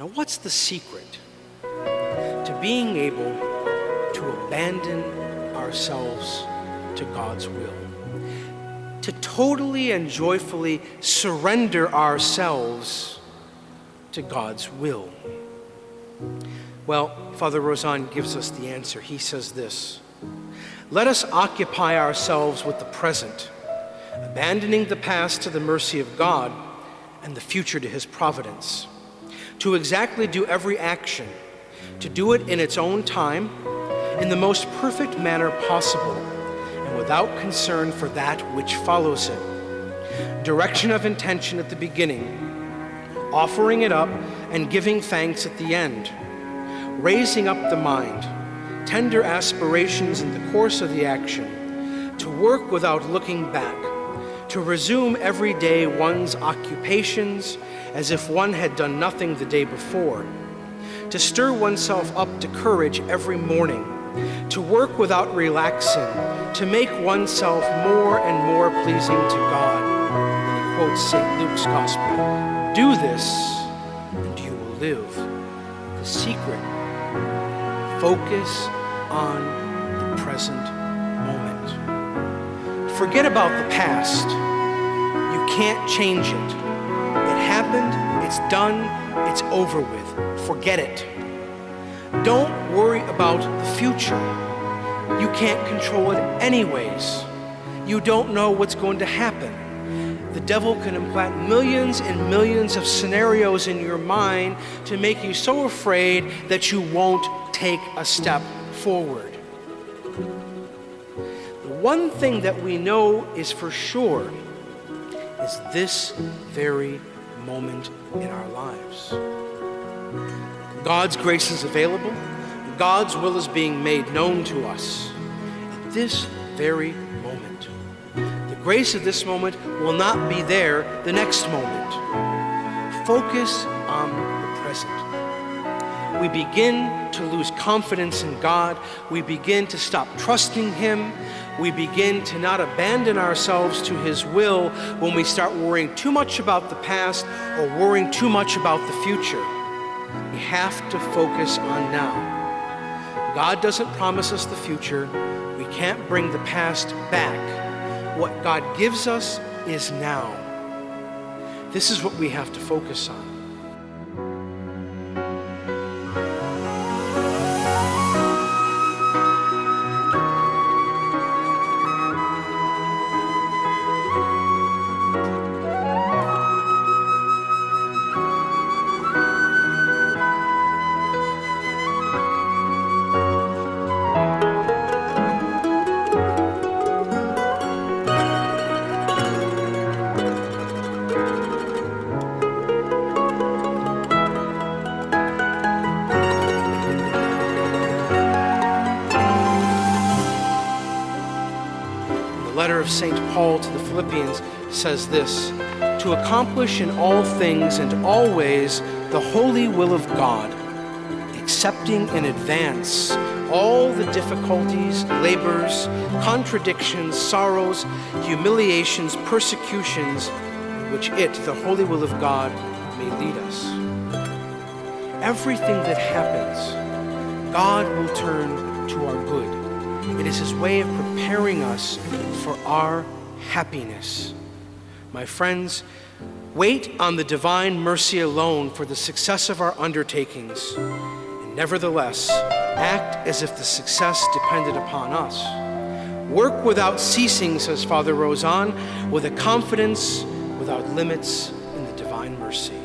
Now, what's the secret to being able to abandon ourselves to God's will? To totally and joyfully surrender ourselves to God's will? Well, Father Rauzan gives us the answer. He says this: let us occupy ourselves with the present, abandoning the past to the mercy of God and the future to his providence. To exactly do every action, to do it in its own time, in the most perfect manner possible, and without concern for that which follows it. Direction of intention at the beginning, offering it up and giving thanks at the end. Raising up the mind, tender aspirations in the course of the action, to work without looking back, to resume every day one's occupations as if one had done nothing the day before, to stir oneself up to courage every morning, to work without relaxing, to make oneself more and more pleasing to God. And he quotes St. Luke's Gospel: do this and you will live. The secret: focus on the present moment. Forget about the past. You can't change it. It happened, it's done, it's over with. Forget it. Don't worry about the future. You can't control it anyways. You don't know what's going to happen. The devil can implant millions and millions of scenarios in your mind to make you so afraid that you won't take a step forward. The one thing that we know is for sure is this very moment in our lives. God's grace is available. God's will is being made known to us at this very moment. The grace of this moment will not be there the next moment. Focus on the present. We begin to lose confidence in God. We begin to stop trusting him. We begin to not abandon ourselves to his will when we start worrying too much about the past or worrying too much about the future. We have to focus on now. God doesn't promise us the future. We can't bring the past back. What God gives us is now. This is what we have to focus on. The letter of St. Paul to the Philippians says this: to accomplish in all things and always the holy will of God, accepting in advance all the difficulties, labors, contradictions, sorrows, humiliations, persecutions, which it, the holy will of God, may lead us. Everything that happens, God will turn to our good. It is his way of preparing us for our happiness. My friends, wait on the divine mercy alone for the success of our undertakings, and nevertheless, act as if the success depended upon us. Work without ceasing, says Father Rauzan, with a confidence without limits in the divine mercy.